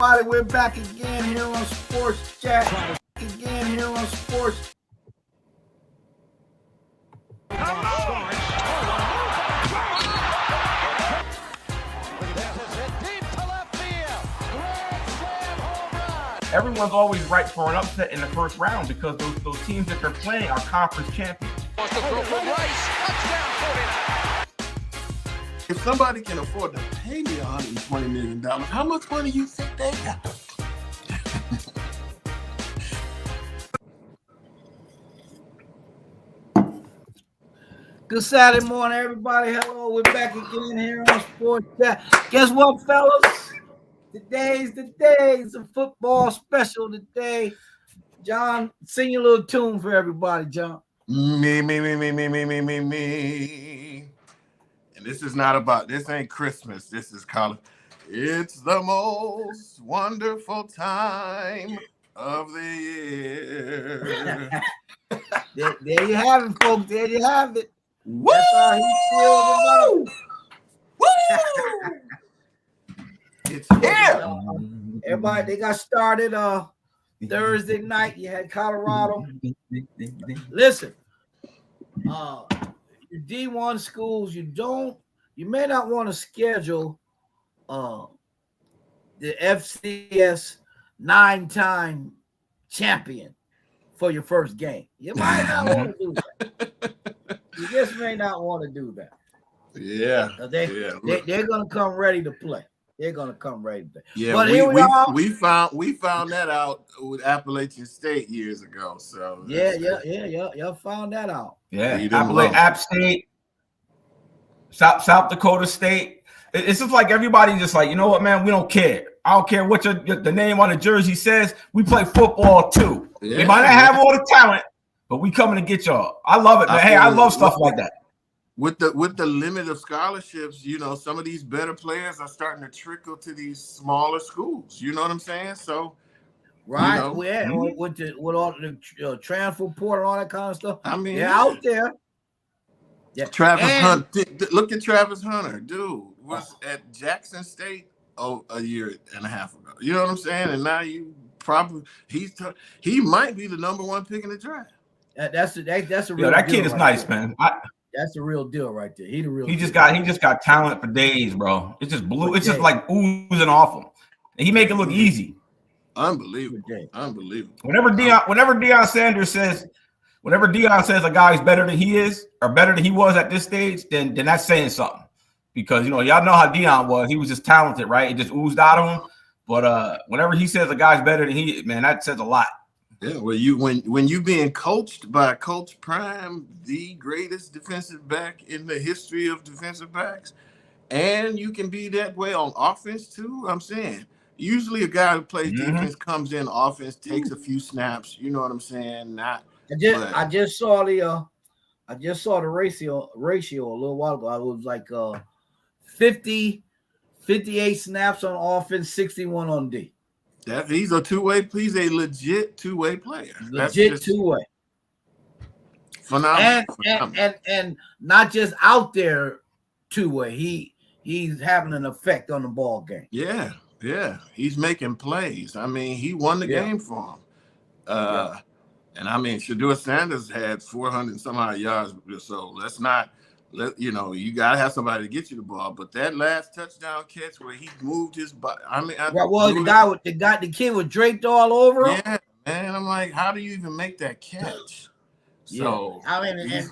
We're back again here on Sportschat. Again here on Sports. Everyone's always right for an upset in the first round because those teams that they're playing are conference champions. If somebody can afford to pay me $120 million, how much money you think they got? Good Saturday morning, everybody. Hello, we're back again here on Sports Chat. Guess what, fellas? Today's the day. It's a football special today. John, sing your little tune for everybody, John. Me. And this is not about, this ain't Christmas. This is college. It's the most wonderful time of the year. There you have it, folks. There you have it. Woo! That's how he feels about Woo! It's here. Everybody, they got started Thursday night. You had Colorado. Listen, your D1 schools, you may not want to schedule the FCS 9-time champion for your first game. You might not want to do that. You just may not want to do that. Yeah. They're gonna come ready to play. They're gonna come ready to play. Yeah, but we found that out with Appalachian State years ago. So y'all found that out. Yeah, App State, South Dakota State. It's just like everybody just like, you know what, man, we don't care. I don't care what the name on the jersey says. We play football too. Yeah, we might not have all the talent, but we coming to get y'all. I love it, man. Hey, I love stuff like that. With the limit of scholarships, you know, some of these better players are starting to trickle to these smaller schools. You know what I'm saying? So, right, you know, with all the transfer portal and all that kind of stuff. I mean, they're out there. Yeah, Travis Hunter. Look at Travis Hunter, dude. Was at Jackson State a year and a half ago. You know what I'm saying? And now he might be the number one pick in the draft. That's a real. That kid is nice, man. That's the real deal right there. He just got talent for days, bro. It's just blue. It's just like oozing off him, and he make it look easy. Unbelievable. Whenever Deion Sanders says a guy's better than he is or better than he was at this stage, then that's saying something. Because y'all know how Deion was. He was just talented, right? It just oozed out of him. But whenever he says a guy's better than he, man, that says a lot. Yeah, well, when you being coached by Coach Prime, the greatest defensive back in the history of defensive backs, and you can be that way on offense too. I'm saying usually a guy who plays defense comes in offense, takes a few snaps. You know what I'm saying? I just saw the ratio a little while ago. I was like 58 snaps on offense, 61 on D. He's a legit two-way player. Legit two-way. Phenomenal. And not just out there two-way. He's having an effect on the ball game. Yeah. He's making plays. I mean, he won the game for him. And I mean, Shedeur Sanders had 400 and some odd yards. So you gotta have somebody to get you the ball. But that last touchdown catch where he moved his body, the kid was draped all over him. Yeah, man. I'm like, how do you even make that catch? So I mean,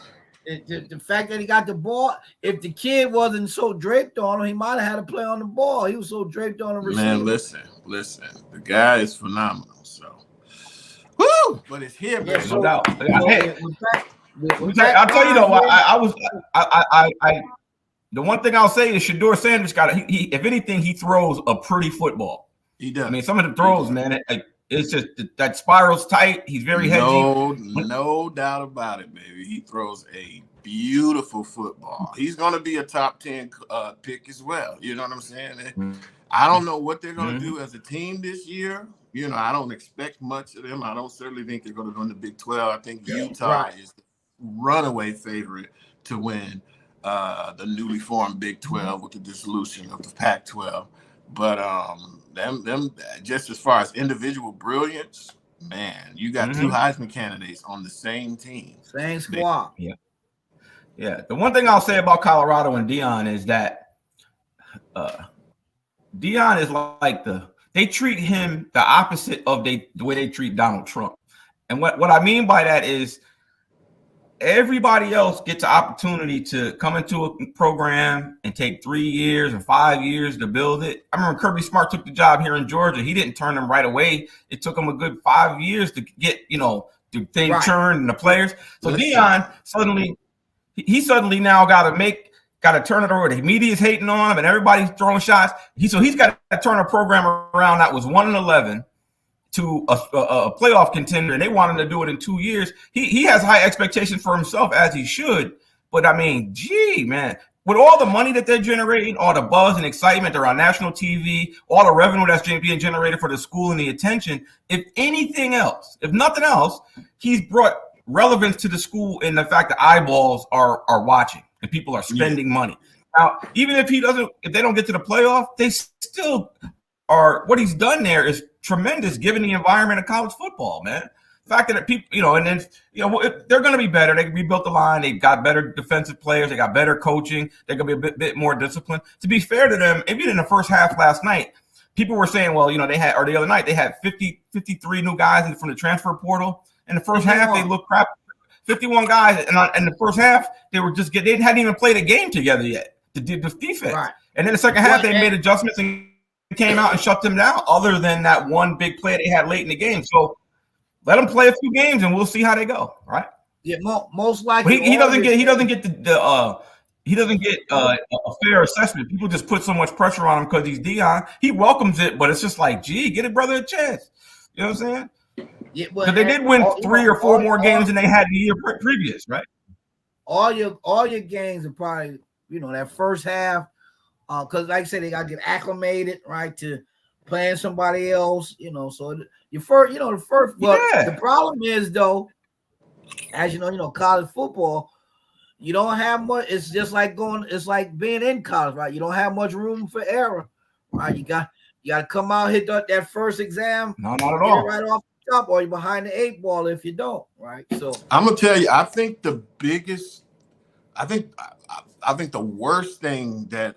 the fact that he got the ball, if the kid wasn't so draped on him, he might have had to play on the ball. He was so draped on the receiver. Man, listen, the guy is phenomenal. So, woo! But it's here, man. No doubt. I'll tell you though, the one thing I'll say is Shedeur Sanders if anything, he throws a pretty football. He does. I mean, some of the throws, man, it's just that spiral's tight. He's very hedgy. No doubt about it, baby. He throws a beautiful football. He's going to be a top 10 pick as well. You know what I'm saying? I don't know what they're going to do as a team this year. You know, I don't expect much of them. I don't certainly think they're going to win the Big 12. I think Utah is the runaway favorite to win the newly formed Big 12 with the dissolution of the Pac-12. But them just as far as individual brilliance, man, you got two Heisman candidates on the same team. Same squad. Yeah. The one thing I'll say about Colorado and Dion is that Dion is like they treat him the opposite of the way they treat Donald Trump. And what I mean by that is everybody else gets an opportunity to come into a program and take 3 years or 5 years to build it. I remember Kirby Smart took the job here in Georgia. He didn't turn them right away. It took him a good 5 years to get, the thing churned and the players. So Dion suddenly now got to turn it over. The media's hating on him and everybody's throwing shots. He's got to turn a program around that was 1-11 to a playoff contender, and they want him to do it in 2 years. He has high expectations for himself, as he should. But I mean, gee, man, with all the money that they're generating, all the buzz and excitement, they're on national TV, all the revenue that's being generated for the school and the attention. If anything else, if nothing else, he's brought relevance to the school in the fact that eyeballs are watching and people are spending money. Now, even if they don't get to the playoff, they still are. What he's done there is tremendous, given the environment of college football, man. The fact that people, and then they're going to be better. They rebuilt the line. They got better defensive players. They got better coaching. They're going to be a bit more disciplined. To be fair to them, even in the first half last night, people were saying, well, the other night they had 53 new guys from the transfer portal. In the first half, they looked crap. 51 guys, and in the first half, they hadn't even played a game together yet. The defense, right. And then the second half, they made adjustments and came out and shut them down. Other than that one big play they had late in the game, so let them play a few games and we'll see how they go. Right? Yeah, most likely he doesn't get a fair assessment. People just put so much pressure on him because he's Dion. He welcomes it, but it's just like, gee, get a brother a chance. You know what I'm saying? Yeah, because they did win 3 or 4 more games than they had the year previous, right? All your games are probably that first half, because like I said, they got to get acclimated right to playing somebody else. So your first, the first. But the problem is though, as college football, you don't have much. It's just like it's like being in college, right? You don't have much room for error, right? You got to come out, hit that first exam. No, not at all. Right off the top, or you're behind the 8 ball if you don't, right? So I'm gonna tell you, I think the worst thing that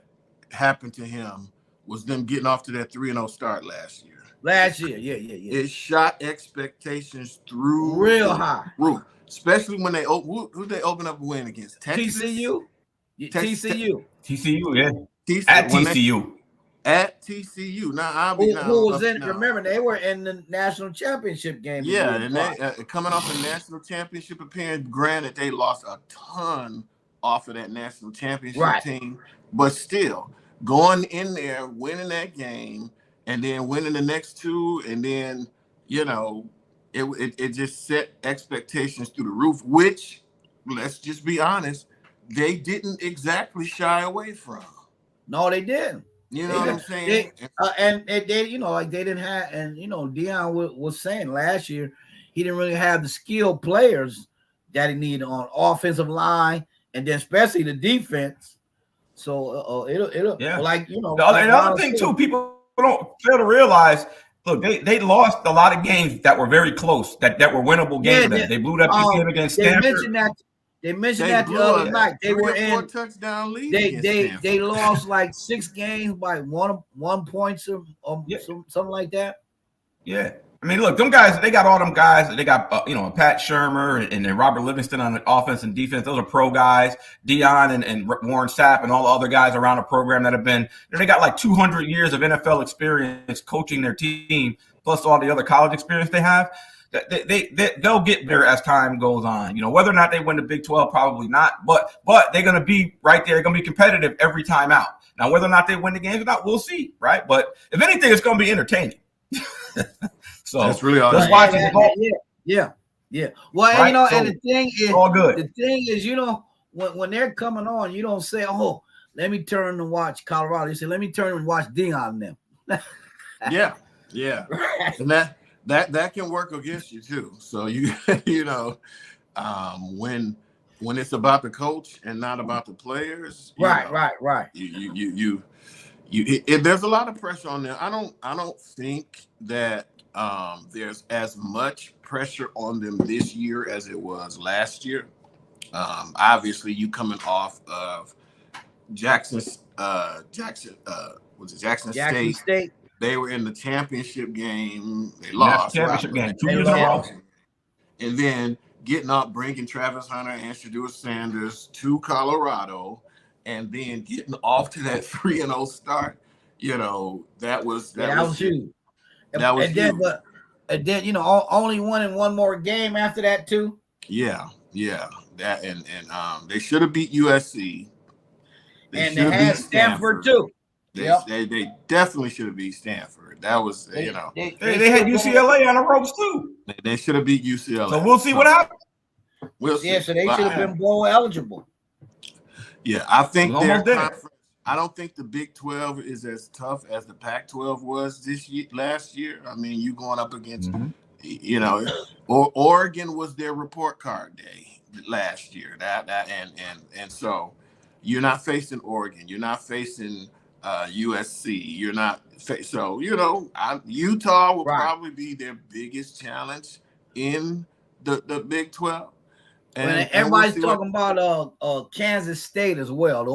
happened to him was them getting off to that 3-0 start last year. Yeah. It shot expectations through real high. Roof. Especially when who they open up a win against? Texas? TCU. TCU, yeah. TCU. At TCU. Now, who was in? Remember, they were in the national championship game. Yeah, and they coming off a national championship appearance. Granted, they lost a ton off of that national championship team, but still going in there, winning that game, and then winning the next 2, and then it just set expectations through the roof. Which, let's just be honest, they didn't exactly shy away from. No, they didn't. You know what I'm saying? And they didn't have, and Dion was saying last year he didn't really have the skilled players that he needed on offensive line, and then especially the defense. So it'll like the other thing too, people don't fail to realize. Look, they lost a lot of games that were very close, that were winnable games. They blew that big game against Stanford. They mentioned that the other night. They were in 4 touchdown lead. They lost like 6 games by 1 point or something like that. Yeah, I mean, look, them guys. They got all them guys. They got Pat Shurmur and then Robert Livingston on the offense and defense. Those are pro guys. Dion and Warren Sapp and all the other guys around the program that have been. They got like 200 years of NFL experience coaching their team, plus all the other college experience they have. They'll get better as time goes on. Whether or not they win the Big 12, probably not. But they're going to be right there. They're going to be competitive every time out. Now, whether or not they win the games or not, we'll see, right? But if anything, it's going to be entertaining. So that's really all. Let's watch it. Yeah. Well, right? And the thing is, all good. The thing is, when they're coming on, you don't say, "Oh, let me turn and watch Colorado." You say, "Let me turn and watch Dion them." Yeah. And that can work against you too. So when it's about the coach and not about the players, right. there's a lot of pressure on them. I don't think that there's as much pressure on them this year as it was last year. Obviously, you coming off of Jackson State. They were in the championship game. They lost. Championship game 2 years in a row. And then getting up, bringing Travis Hunter and Shedeur Sanders to Colorado, and then getting off to that 3-0 start. That was huge. That was huge. And then only won in one more game after that too. Yeah. That and they should have beat USC. They had Stanford too. They definitely should have beat Stanford. That was they had UCLA on the ropes too. They should have beat UCLA. So we'll see what happens. We'll see. Yeah, so they should have been bowl eligible. Yeah, I think I don't think the Big 12 is as tough as the Pac-12 was last year. I mean, you going up against, Oregon was their report card day last year. And so you're not facing Oregon. You're not facing USC. You're not Utah will probably be their biggest challenge in the Big 12. And everybody's talking about Kansas State as well.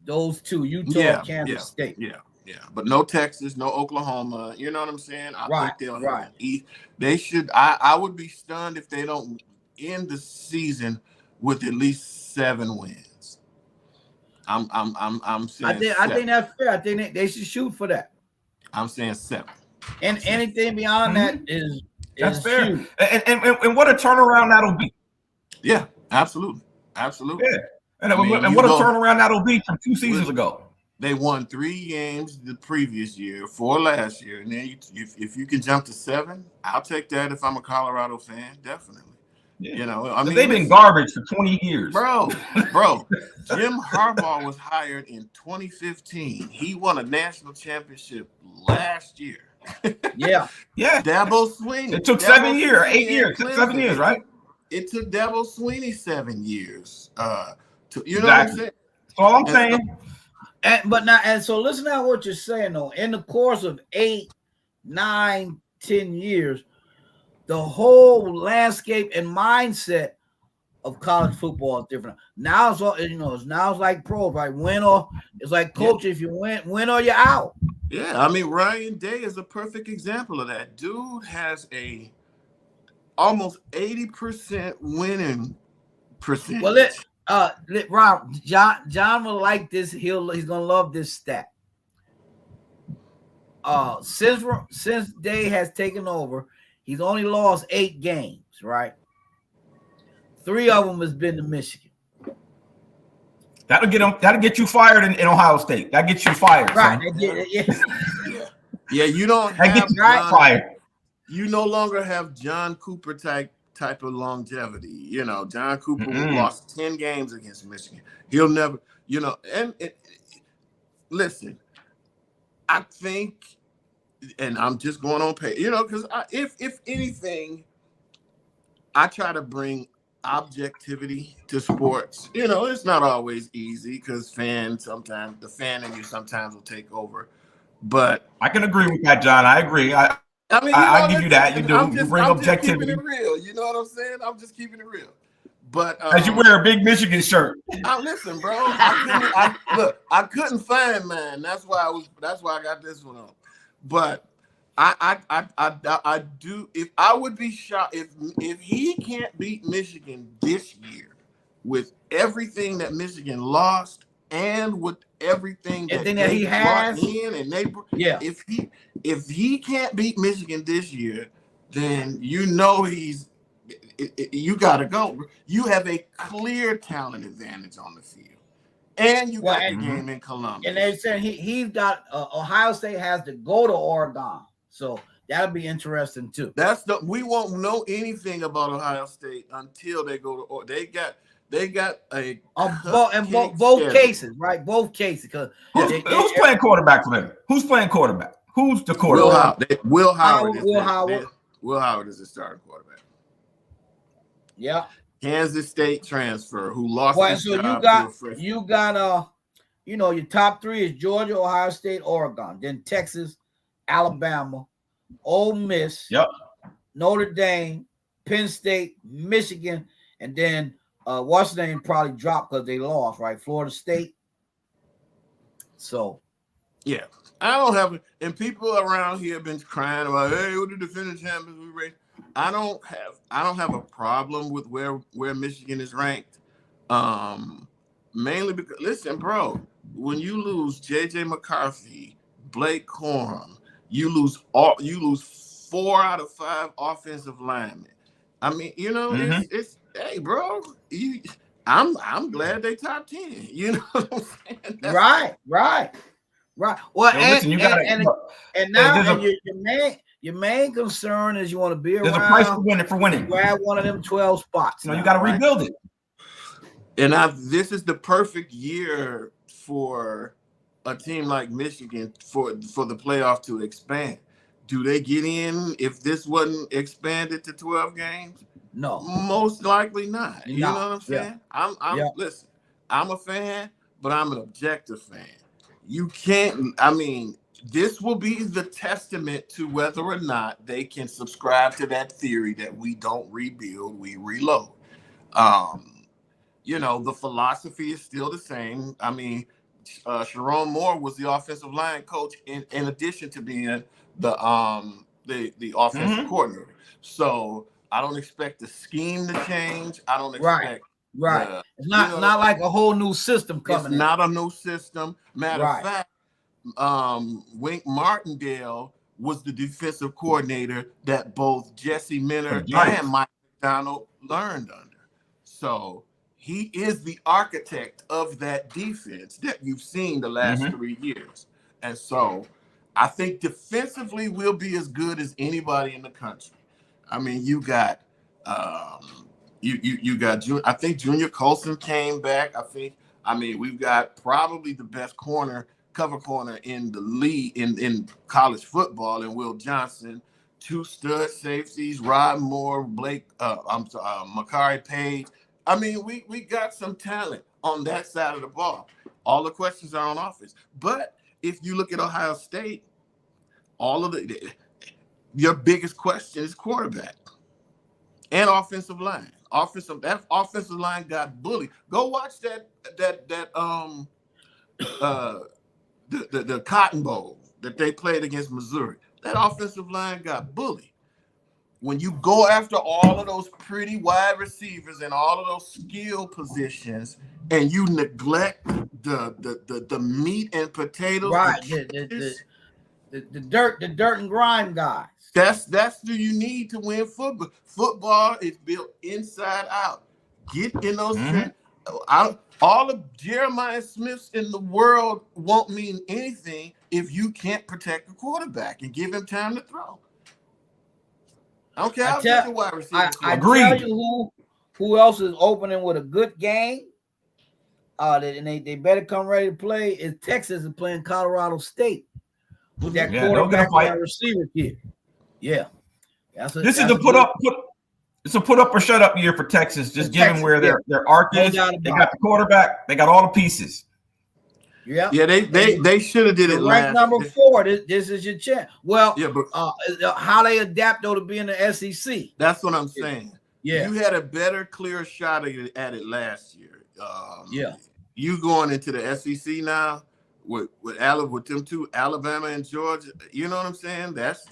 Those two, Utah, Kansas State. Yeah. But no Texas, no Oklahoma. You know what I'm saying? I think they'll they should. I would be stunned if they don't end the season with at least 7 wins. I'm saying I think that's fair. I think they should shoot for that. I'm saying 7. And anything beyond that is fair. huge. And what a turnaround that'll be. Yeah, absolutely. Yeah. And what a turnaround that'll be from 2 seasons ago. They won 3 games the previous year, 4 last year, and then if you can jump to 7, I'll take that. If I'm a Colorado fan, definitely. Yeah. They've been garbage for 20 years, bro. Jim Harbaugh was hired in 2015. He won a national championship last year. Yeah. Dabo Swinney. It took 7 years, 8 years. It took 7 years, right? It took Dabo Swinney 7 years. What I'm saying? That's all I'm saying. So listen to what you're saying though. In the course of 8, 9, 10 years, the whole landscape and mindset of college football is different. Now it's like pros, right? It's like coach. If you win or you're out. Yeah, I mean Ryan Day is a perfect example of that. Dude has a almost 80% winning percentage. Well, Rob, John will like this. He's gonna love this stat. Since Day has taken over, he's only lost 8 games. Right, 3 of them has been to Michigan. That'll get you fired in Ohio Sate. That gets you fired, right? Yeah. You don't have fired. You no longer have John Cooper type of longevity. John Cooper lost 10 games against Michigan. He'll never, listen, I think, and I'm just going on pay, because if anything, I try to bring objectivity to sports. It's not always easy because the fan in you sometimes will take over. But I can agree with that, John. I agree. I give you that. You do. You bring objectivity. I'm just keeping it real. You know what I'm saying? I'm just keeping it real. But as you wear a big Michigan shirt. Listen, bro. I couldn't find mine. That's why I got this one on. But I do. If I would be shocked if he can't beat Michigan this year with everything that Michigan lost and with everything that he has in, and if he can't beat Michigan this year, then you got to go. You have a clear talent advantage on the field, and you got the game in Columbus. And they said he's got Ohio State has to go to Oregon, so that'll be interesting too. We won't know anything about Ohio State until they go to. They got a both cases, right? Both cases. Because who's playing quarterback for them? Who's playing quarterback? Who's the quarterback? Will Howard. Will Howard is the starting quarterback. Yeah. Kansas State transfer who lost his job. You got your top three is Georgia, Ohio State, Oregon, then Texas, Alabama, Ole Miss, Yep. Notre Dame, Penn State, Michigan, and then what's the name probably dropped because they lost, right? Florida State. So, yeah, I don't have, and people around here have been crying about, hey, we're the defending champions. We raised. I don't have a problem with where Michigan is ranked. Mainly because, listen, bro, when you lose JJ McCarthy, Blake Corum, you lose 4 out of 5 offensive linemen. I mean, it's hey, bro, I'm glad they top 10. You know what I'm saying? right. Well, listen, you got and now your main concern is you want to be around. There's a price for winning. Grab one of them 12 spots. You got to rebuild it. And this is the perfect year for a team like Michigan for the playoff to expand. Do they get in if this wasn't expanded to 12 games? No. Most likely not. You know what I'm saying? Yeah. Listen, I'm a fan, but I'm an objective fan. You can't, this will be the testament to whether or not they can subscribe to that theory that we don't rebuild, we reload. The philosophy is still the same. Sharon Moore was the offensive line coach in addition to being the offensive coordinator. So I don't expect the scheme to change. I don't expect it's not like a whole new system coming. It's not a new system. Matter of fact, Wink Martindale was the defensive coordinator that both Jesse Minter and Mike McDonald learned under. So he is the architect of that defense that you've seen the last 3 years. And so I think defensively we'll be as good as anybody in the country. You got you got I think Junior Colson came back. We've got probably the best cover corner in the league in college football, and Will Johnson, 2 stud safeties, Rod Moore, Makari Page. We got some talent on that side of the ball. All the questions are on offense. But if you look at Ohio State, your biggest question is quarterback and offensive line. That offensive line got bullied. Go watch the Cotton Bowl that they played against Missouri. That offensive line got bullied. When you go after all of those pretty wide receivers and all of those skill positions, and you neglect the meat and potatoes, the dirt and grime guys. That's who you need to win football. Football is built inside out. Get in those. All of Jeremiah Smiths in the world won't mean anything if you can't protect the quarterback and give him time to throw. Okay, I tell you who else is opening with a good game. And they better come ready to play. Is Texas is playing Colorado State with that quarterback and receiver kid. Yeah, this is it's a put up or shut up year for Texas. Just given where their arc is, they got the quarterback, they got all the pieces. Yeah, they should have did it last. Number 4. This is your chance. Well, but how they adapt though to be in the SEC. That's what I'm saying. Yeah, you had a better, clear shot at it last year. You going into the SEC now with them 2, Alabama and Georgia. You know what I'm saying? That's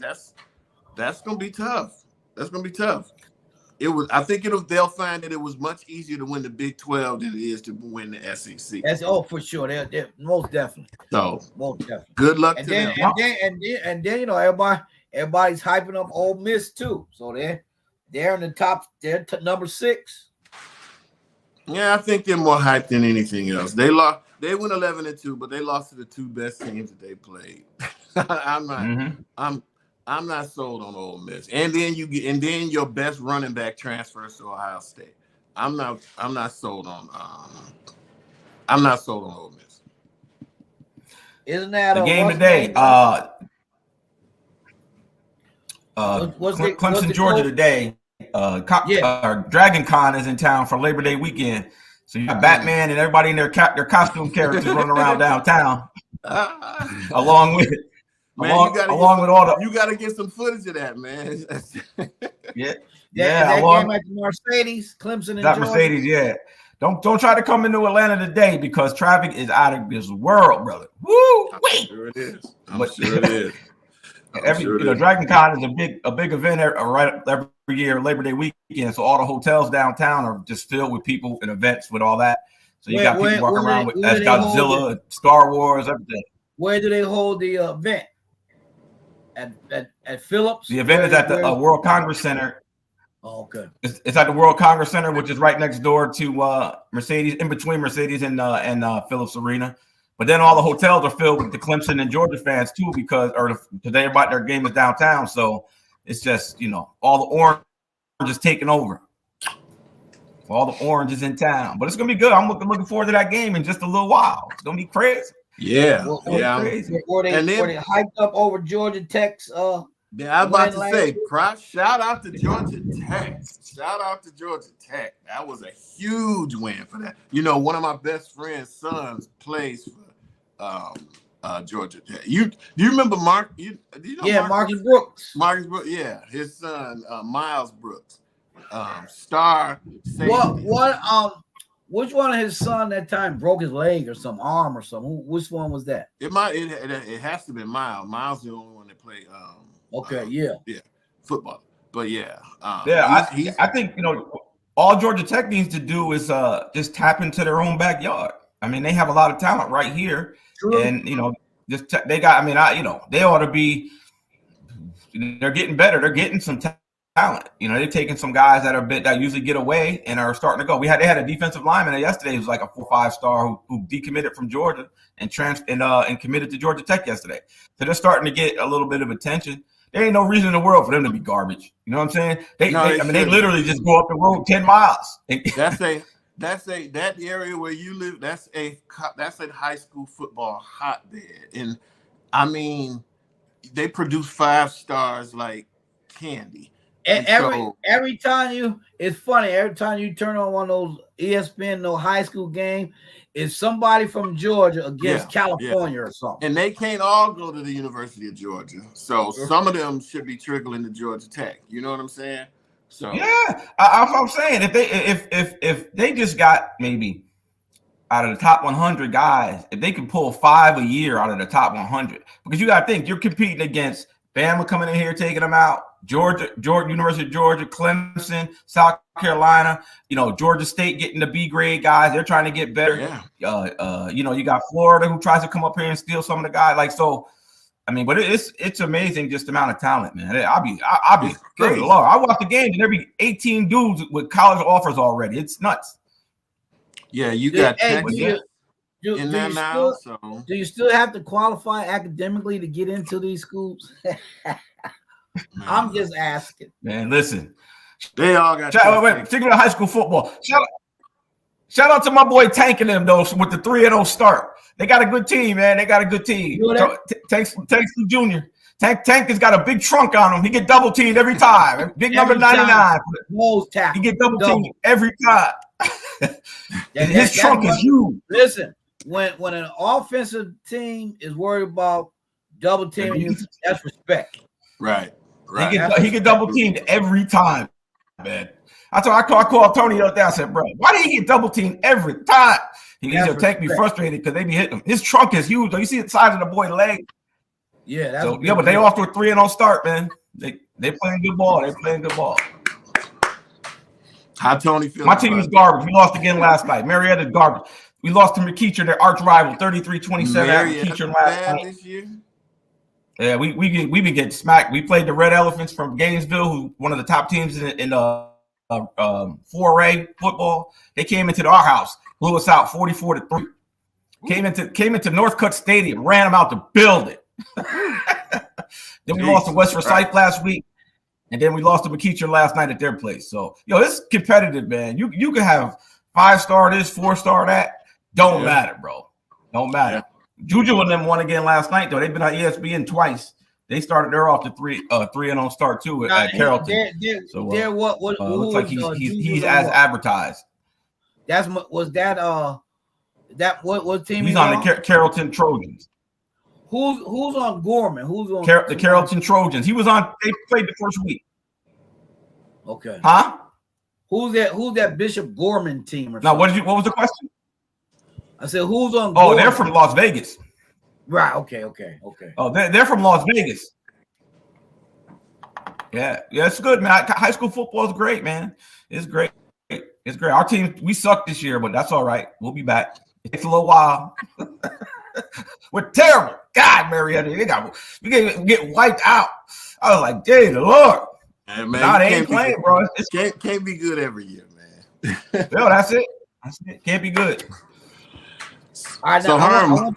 gonna be tough. That's gonna be tough. They'll find that it was much easier to win the Big 12 than it is to win the SEC. That's for sure. They're most definitely. So most definitely. Good luck to them. And then everybody's hyping up Ole Miss too. So they're in the top. They're number 6. Yeah, I think they're more hyped than anything else. They went 11-2, but they lost to the 2 best teams that they played. I'm not sold on Ole Miss. And then your best running back transfers to Ohio State. I'm not sold on Ole Miss. Isn't that the game today? Clemson, Georgia today. Dragon Con is in town for Labor Day weekend. So you got Batman and everybody in their costume characters running around downtown, along with man, along with all the you got to get some footage of that, man. yeah. That game at the Mercedes, Clemson and Georgia. Mercedes, yeah. Don't try to come into Atlanta today because traffic is out of this world, brother. Woo! I'm sure it is. I'm sure it is. Dragon Con is a big event every year, Labor Day weekend. So all the hotels downtown are just filled with people and events with all that. So you got people walking around with Godzilla, Star Wars, everything. Where do they hold the event? At Phillips? The event is at the World Congress Center. Oh, okay. It's at the World Congress Center, which is right next door to Mercedes, in between Mercedes and Phillips Arena. But then all the hotels are filled with the Clemson and Georgia fans too, because their game is downtown. So it's just all the orange is taking over. All the orange is in town, but it's gonna be good. I'm looking forward to that game in just a little while. It's gonna be crazy. Yeah, crazy. Were they hyped up over Georgia Tech's? Yeah, I'm about to say, shout out to Georgia Tech. Shout out to Georgia Tech. That was a huge win for that. One of my best friend's sons plays for Georgia Tech. Do you remember Mark? Marcus Brooks. Marcus Brooks, yeah. His son, Miles Brooks. Star safety. Which one of his son that time broke his leg or some arm or something? Which one was that? It has to be Miles. Miles the only one that played football. But I think all Georgia Tech needs to do is just tap into their own backyard. I mean, they have a lot of talent right here. True. And they ought to be. They're getting better. They're getting some talent. They're taking some guys that usually get away and are starting to go. They had a defensive lineman yesterday who was like a 4-5 star who decommitted from Georgia and committed to Georgia Tech yesterday. So they're starting to get a little bit of attention. There ain't no reason in the world for them to be garbage. You know what I'm saying? They literally just go up the road 10 miles. That area where you live. That's a high school football hotbed, and I mean, they produce 5 stars like candy. And every time it's funny. Every time you turn on one of those ESPN high school game, it's somebody from Georgia against California or something. And they can't all go to the University of Georgia, so some of them should be trickling to Georgia Tech. You know what I'm saying? So I'm saying if they just got maybe out of the top 100 guys, if they can pull 5 a year out of the top 100, because you got to think you're competing against Bama coming in here taking them out. Georgia, University of Georgia, Clemson, South Carolina, Georgia State getting the B grade guys. They're trying to get better. Yeah. You got Florida who tries to come up here and steal some of the guys. But it's amazing just the amount of talent, man. I'll be good Lord. I watch the games and there be 18 dudes with college offers already. It's nuts. Yeah, you got Texas in there now. Do you still have to qualify academically to get into these schools? I'm just asking. Man, listen. They all got particularly high school football. Shout out to my boy Tank and them, though, with the 3-0 start. They got a good team, man. They got a good team. Tank's Jr. Tank has got a big trunk on him. He get double teamed every time. Big number 99. He get double teamed every time. His trunk is huge. Listen, when an offensive team is worried about double teaming you, that's respect. Right. He get double teamed every time, man. I called Tony the other day. I said, bro, why do he get double teamed every time? He'll take me frustrated because they be hitting him. His trunk is huge. Though. You see the size of the boy's leg. Yeah, but they off to a 3-0 start, man. They playing good ball. How Tony feel? My team is garbage. We lost again last night. Marietta's garbage. We lost to McEacher, their arch rival, 33-27 at McEacher last night. This year? Yeah, we been getting smacked. We played the Red Elephants from Gainesville, who one of the top teams in 4A football. They came into our house, blew us out 44-3. Came into Northcutt Stadium, ran them out the building. Then we lost to West Forsyth last week, and then we lost to McEacher last night at their place. So, it's competitive, man. You can have 5-star this, 4-star that. Don't matter, bro. Don't matter. Yeah. Juju and them won again last night, though. They've been on ESPN twice. They started. They're off to 3-0 start too at Carrollton. What looks like he's as advertised. Was that what team He's on the Carrollton Trojans. Who's on Gorman? Who's on the Carrollton Trojans? He was on. They played the first week. Okay. Huh? Who's that Bishop Gorman team? Now, what was the question? I said, who's on? Oh, they're from Las Vegas. Right. Okay. Oh, they're from Las Vegas. Yeah, it's good, man. High school football is great, man. It's great. It's great. Our team, we sucked this year, but that's all right. We'll be back. It takes a little while. We're terrible. God, Marietta, we get wiped out. I was like, "Dear the Lord." Man, nah, they ain't playing, bro. It can't be good every year, man. No, that's it. Can't be good. All right, so now,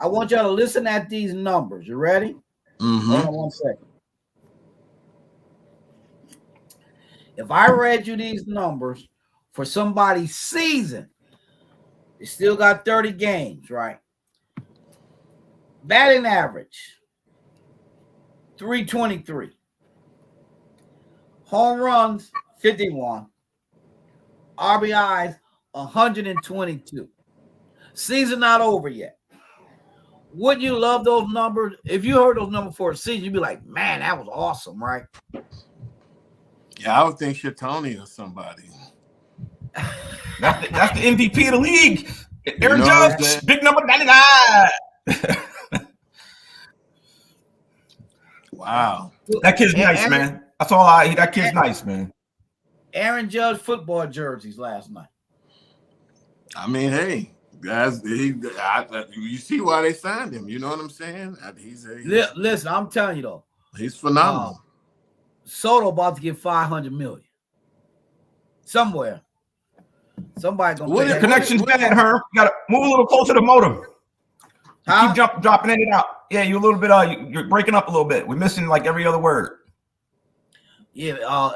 I want y'all to listen at these numbers. You ready? Mm-hmm. Hold on 1 second. If I read you these numbers for somebody's season, they still got 30 games, right? Batting average, 323. Home runs, 51. RBIs, 122. Season not over yet. Wouldn't you love those numbers? If you heard those numbers for a season, you'd be like, man, that was awesome, right? Yeah, I would think Shatoni or somebody. That's the MVP of the league. Aaron Judge, big number 99. Wow. That kid's nice, man. That's all that kid's nice, man. Aaron Judge football jerseys last night. I mean, hey, guys, you see why they signed him. You know what I'm saying? Listen, I'm telling you, though. He's phenomenal. Soto about to get $500 million. Somewhere. Somebody gonna pay. Your connection's bad, Herm. You gotta move a little closer to the modem. Huh? Keep dropping in and out. Yeah, you're a little bit. You're breaking up a little bit. We're missing like every other word. Yeah.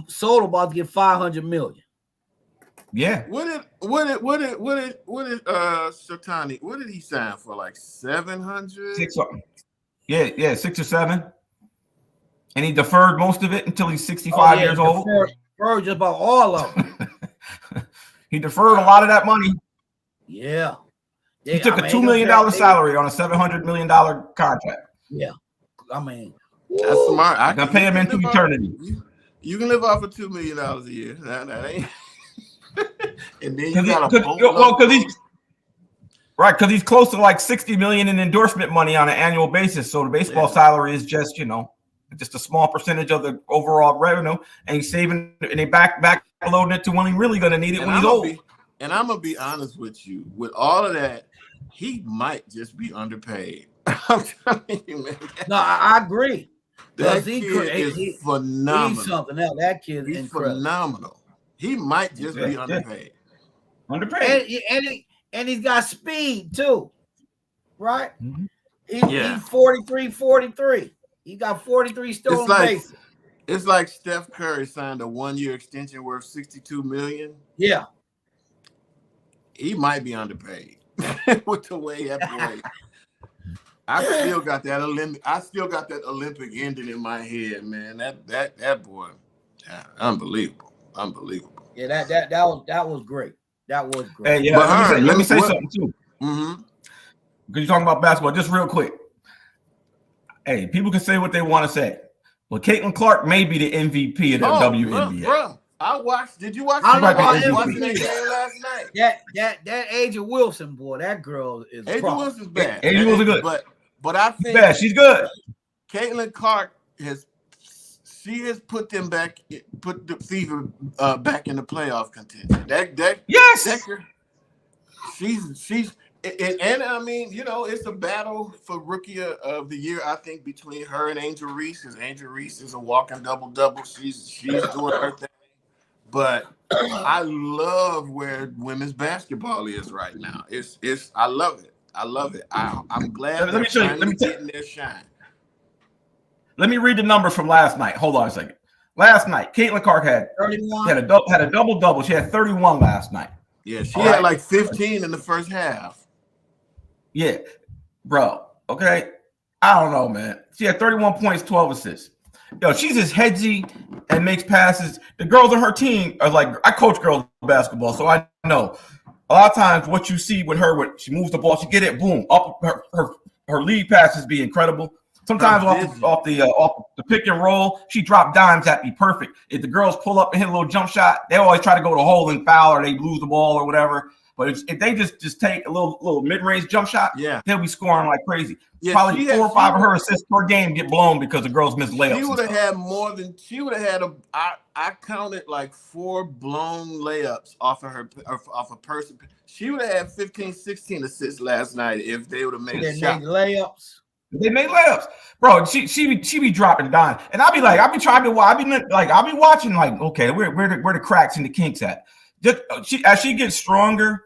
Soto about to get $500 million. Yeah. What did Shatani? What did he sign for? Like 700? Yeah, 6 or 7. And he deferred most of it until he's 65 years old. Deferred just about all of them. He deferred a lot of that money. Yeah. He took a $2 million salary on a $700 million contract. Yeah. I mean, that's smart. I can pay him into eternity. You can live off of $2 million a year. That ain't. And then because he's close to like $60 million in endorsement money on an annual basis. So the baseball salary is just just a small percentage of the overall revenue, and he's saving and they back loading it to when he's really going to need it when he's old. And I'm gonna be honest with you, with all of that, he might just be underpaid. I'm telling you, man. No, I agree. That kid is phenomenal. He's something else. That kid is phenomenal. He might just be underpaid. Underpaid. And he's got speed too, right? Mm-hmm. He's 43. He got 43 stolen bases. It's like Steph Curry signed a 1-year extension worth $62 million. Yeah. He might be underpaid with the way that boy. I still got that Olympic ending in my head, man. That boy, unbelievable. Yeah, that was great. That was great. Hey, yeah, but let me say something too. Mm-hmm. Because you're talking about basketball, just real quick. Hey, people can say what they want to say. Well, Caitlin Clark may be the MVP of the WNBA. Bro, I watched. Did you watch? I watched that game last night. That Asia Wilson boy, that girl is. Asia Wilson's bad. Asia Wilson good, but I think bad. She's good. Caitlin Clark has put the Fever back in the playoff contention. Yes. She's. And I mean, it's a battle for Rookie of the Year, I think, between her and Angel Reese, because Angel Reese is a walking double-double. She's doing her thing. But I love where women's basketball is right now. I love it. I'm glad they're finally getting their shine. Let me read the numbers from last night. Hold on a second. Last night, Caitlin Clark had a double-double. She had 31 last night. Yeah, she had like 15 in the first half. Yeah, bro. Okay. I don't know, man. She had 31 points, 12 assists. Yo, she's just headsy and makes passes. The girls on her team are like, I coach girls basketball, so I know. A lot of times what you see with her, when she moves the ball, she get it, boom, up her lead passes be incredible. Sometimes off the pick and roll, she dropped dimes that be perfect. If the girls pull up and hit a little jump shot, they always try to go to hole and foul or they lose the ball or whatever. But if they just take a little mid-range jump shot, they'll be scoring like crazy. Yeah, probably 4 or 5 of her assists per game get blown because the girls miss layups. She would have had more than she would have had. I counted like 4 blown layups off a person. She would have had 15, 16 assists last night if they would have made a shot. Layups. They made layups, bro. She be dropping dimes, and I'll be watching like, okay, where the cracks and the kinks at? As she gets stronger,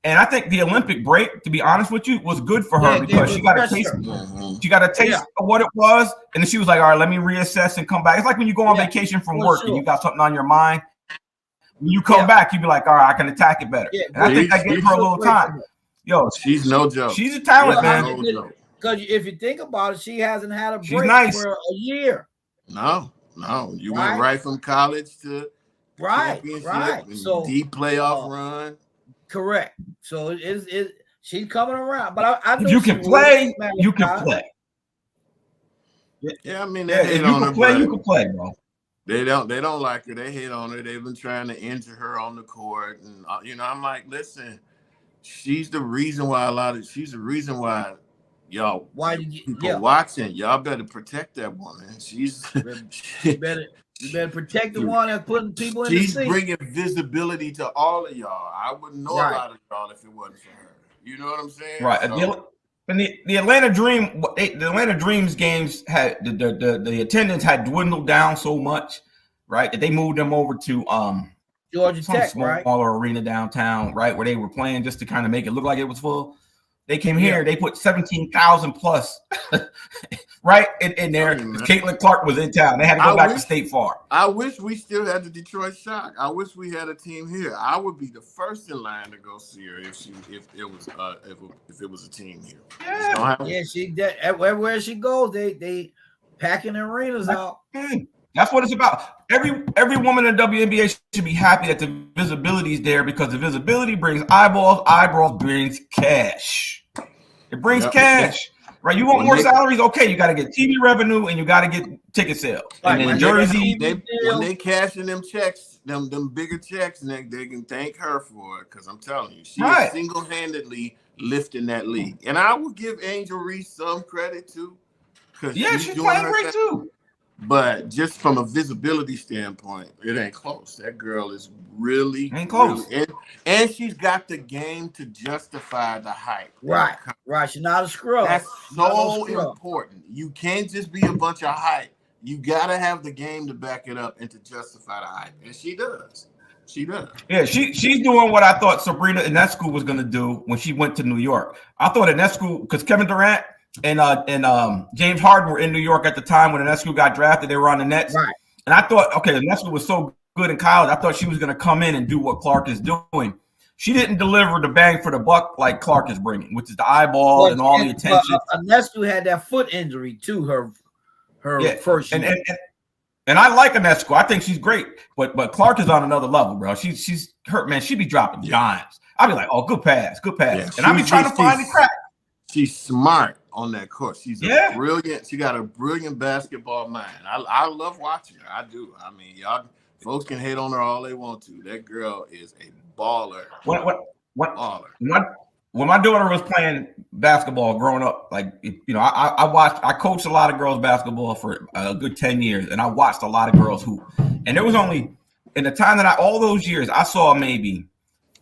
and I think the Olympic break, to be honest with you, was good for her because she got a taste. She got a taste of what it was, and then she was like, all right, let me reassess and come back. It's like when you go on vacation from work and you got something on your mind. When you come back, you be like, all right, I can attack it better. Yeah, and I think that gave her a little time. Yo, she's no joke. She's a talent, man. Because if you think about it, she hasn't had a break for a year. No. You went right from college to right. So deep playoff run. Correct. So she's coming around. But I know you can play. You can play. Yeah, I mean, if you can play, you can play, bro. They don't like her. They hate on her. They've been trying to injure her on the court, and I'm like, listen, she's the reason why she's the reason why. Y'all, people watching, y'all better protect that woman. You better protect the one that's putting people in the seat. She's bringing visibility to all of y'all. I wouldn't know a lot of y'all if it wasn't for her. You know what I'm saying? Right. So, and the Atlanta Dream, the Atlanta Dreams games had the attendance had dwindled down so much, right, that they moved them over to Georgia Tech, smaller arena downtown, right, where they were playing just to kind of make it look like it was full. They came here, they put 17,000 plus right in there. Caitlin Clark was in town. They had to go back to State Farm. I wish we still had the Detroit Shock. I wish we had a team here. I would be the first in line to go see her if it was a team here. Yeah, she everywhere she goes, they packing arenas out. That's what it's about. Every woman in the WNBA should be happy that the visibility is there because the visibility brings eyeballs. Eyeballs brings cash. It brings cash, right? You want more salaries? Okay, you got to get TV revenue and you got to get ticket sales. And then Jersey, when they cash in them checks, them bigger checks, and they can thank her for it because I'm telling you, she is single-handedly lifting that league. And I will give Angel Reese some credit too, because she's playing great too. But just from a visibility standpoint, it ain't close. That girl is really ain't close. And she's got the game to justify the hype. Right. She's not a scrub. That's so important. You can't just be a bunch of hype. You got to have the game to back it up and to justify the hype. And she does. Yeah, she's doing what I thought Sabrina in that school was going to do when she went to New York. I thought in that school, because Kevin Durant and James Harden were in New York at the time when Ionescu got drafted. They were on the Nets. Right. And I thought, okay, Ionescu was so good in college. I thought she was going to come in and do what Clark is doing. She didn't deliver the bang for the buck like Clark is bringing, which is the eyeball and all the attention. Ionescu had that foot injury too, her first year. And I like Ionescu. I think she's great. But Clark is on another level, bro. She's hurt, man. She be dropping dimes. I'll be like, oh, good pass. Yeah, and I'll be trying to find the crack. She's smart on that court. She's brilliant. She got a brilliant basketball mind. I love watching her. I do. I mean, y'all folks can hate on her all they want to. That girl is a baller. When my daughter was playing basketball growing up, like, I coached a lot of girls basketball for a good 10 years, and I watched a lot of girls hoop. And there was only, in the time that all those years, I saw maybe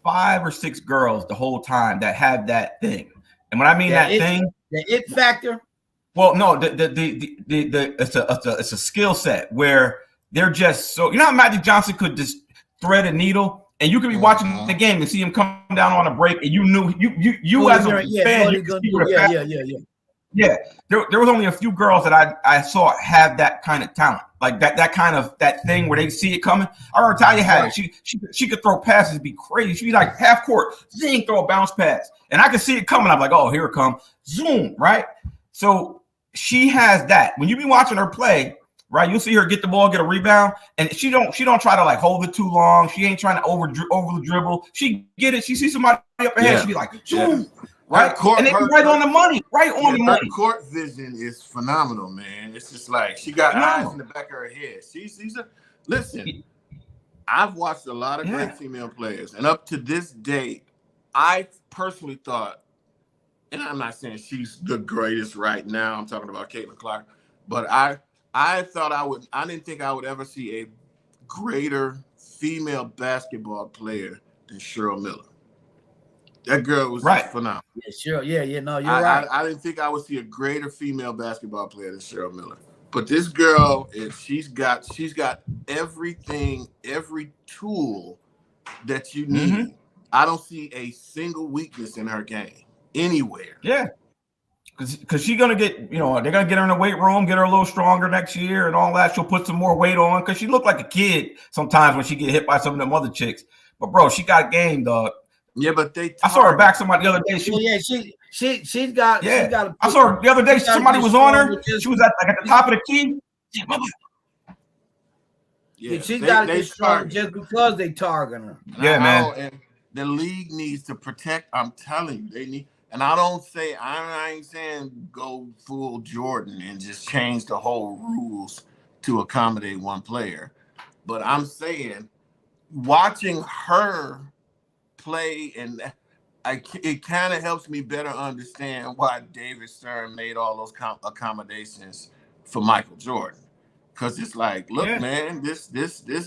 5 or 6 girls the whole time that had that thing. And when I mean the it factor. Well, no, it's a skill set where they're just so. You know how Magic Johnson could just thread a needle, and you could be watching the game and see him come down on a break, and you knew you as a fan. Yeah, there was only a few girls that I saw have that kind of talent, like that kind of that thing where they see it coming. I remember Talia had it. She could throw passes, be crazy. She'd be like half court, zing, throw a bounce pass, and I could see it coming. I'm like, oh, here it comes, zoom, right? So she has that. When you be watching her play, right? You'll see her get the ball, get a rebound, and she don't try to like hold it too long. She ain't trying to over the dribble. She get it. She sees somebody up ahead. She be like, right, and they be right on the money, right on the money. Her court vision is phenomenal, man. It's just like she got eyes in the back of her head. Listen. I've watched a lot of great female players, and up to this day, I personally thought, and I'm not saying she's the greatest right now. I'm talking about Caitlin Clark, but I thought I didn't think I would ever see a greater female basketball player than Cheryl Miller. That girl was just phenomenal. Yeah, sure. Yeah. No, you're right. I didn't think I would see a greater female basketball player than Cheryl Miller. But this girl, she's got everything, every tool that you need. Mm-hmm. I don't see a single weakness in her game anywhere. Yeah, because she's gonna get, they're gonna get her in the weight room, get her a little stronger next year, and all that. She'll put some more weight on because she looked like a kid sometimes when she get hit by some of them other chicks. But bro, she got game, dog. Yeah, but I saw her back somebody the other day. She's got. I saw her the other day. Somebody was on her. She was at the top of the key. Yeah, she's got to get strong just because they target her. Yeah, man. And the league needs to protect. I'm telling you, they need. And I ain't saying go full Jordan and just change the whole rules to accommodate one player, but I'm saying watching her play, and it kind of helps me better understand why David Stern made all those accommodations for Michael Jordan, because it's like, look, man, this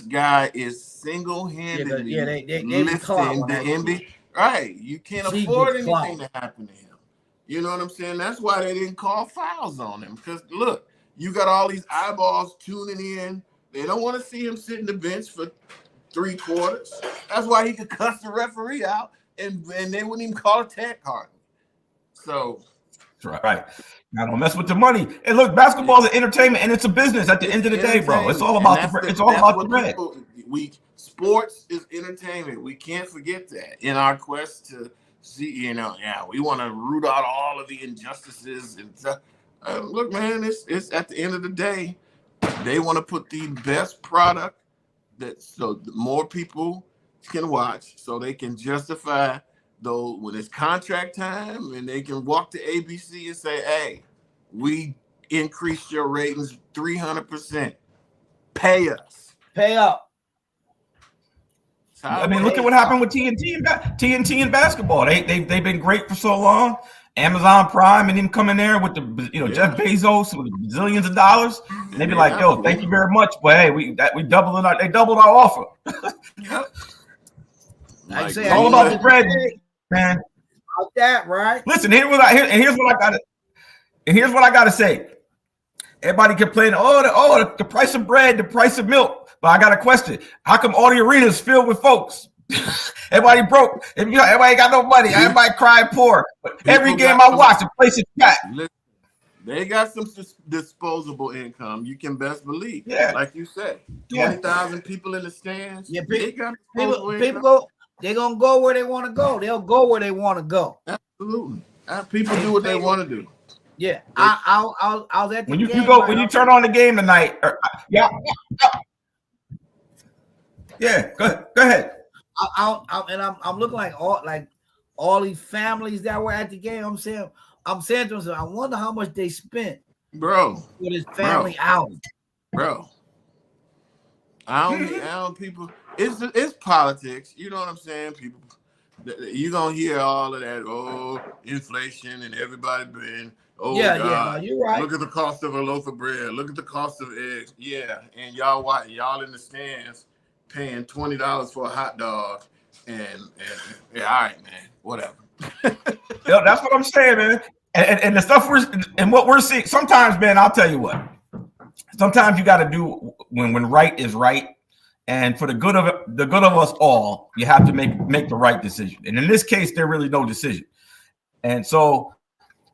guy is single-handedly lifting the NBA. Right, you can't afford anything to happen to him. You know what I'm saying? That's why they didn't call fouls on him, because look, you got all these eyeballs tuning in. They don't want to see him sit in the bench for 3 quarters. That's why he could cuss the referee out, and they wouldn't even call a tag hardly. So, right. Now don't mess with the money. And look, basketball is entertainment, and it's a business. At the end of the day, bro, it's all about the bread. Sports is entertainment. We can't forget that in our quest to see. We want to root out all of the injustices and stuff. Look, man, it's at the end of the day, they want to put the best product so more people can watch, so they can justify, though, when it's contract time, and they can walk to ABC and say, hey, we increased your ratings 300%. Pay us. Pay up. I mean, look at what happened with TNT and basketball. They've been great for so long. Amazon Prime and them coming there with the Jeff Bezos with zillions of dollars, and they be like, "Yo, thank you very much, but hey, they doubled our offer." It's all about the bread, man. About that, right? Listen, here's what I gotta say. Everybody complaining, the price of bread, the price of milk. But I got a question: how come all the arenas filled with folks? Everybody broke. Everybody got no money. Everybody crying poor. But every game I watch, the place is packed. They got some disposable income. You can best believe. Yeah, like you said, 20,000 people in the stands. Yeah, people they're gonna go where they want to go. They'll go where they want to go. Absolutely. People do what they want to do. Yeah, I was at the game. When you turn on the game tonight. Go ahead. I'm looking like all these families that were at the game. I'm saying to myself, I wonder how much they spent, bro, for this family out, bro. I don't people. It's politics. You know what I'm saying? People, you gonna hear all of that. Inflation and everybody been. God, you're right. Look at the cost of a loaf of bread. Look at the cost of eggs. Yeah, and y'all in the stands paying $20 for a hot dog, and all right, man, whatever. That's what I'm saying, man. And the stuff what we're seeing sometimes, man. I'll tell you what. Sometimes you got to do when right is right, and for the good of us all, you have to make the right decision. And in this case, there really no decision. And so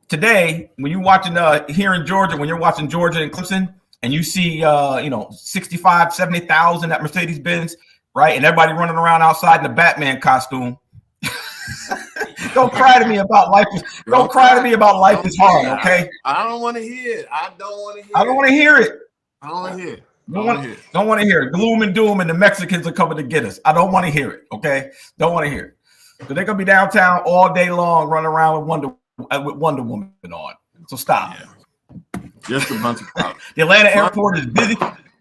today, when you're watching here in Georgia, when you're watching Georgia and Clemson, and you see 65, 70,000 at Mercedes-Benz, right? And everybody running around outside in the Batman costume. Don't cry to me about life. Don't cry to me about life is hard, okay? I don't want to hear it. I don't want to hear it. I don't want to hear it. I don't want to hear it. Don't want to hear it. Gloom and doom, and the Mexicans are coming to get us. I don't want to hear it. Okay, don't want to hear it. So they're gonna be downtown all day long, running around with Wonder Woman on. So stop. Yeah. Just a bunch of problems. The Atlanta airport is busy.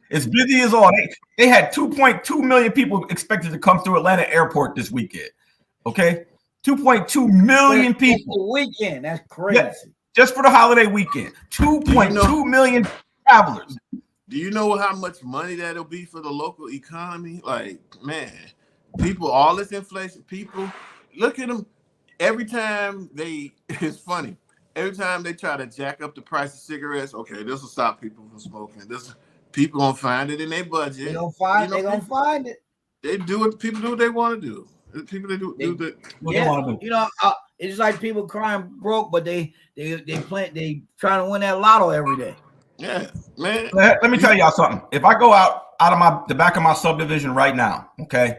It's busy as all. They had 2.2 million people expected to come through Atlanta airport this weekend. Okay, 2.2 million people. Weekend. That's crazy. Yeah, just for the holiday weekend. 2.2 million travelers. Do you know how much money that'll be for the local economy? Like, man, people, all this inflation, people, look at them. Every time it's funny. Every time they try to jack up the price of cigarettes, okay, this will stop people from smoking. People gonna find it in their budget. They're gonna find it. They do what people do what they want to do. People they do what they want to do. You know, it's like people crying broke, but they trying to win that lotto every day. Yeah, man. Let me tell y'all something. If I go out of the back of my subdivision right now, okay,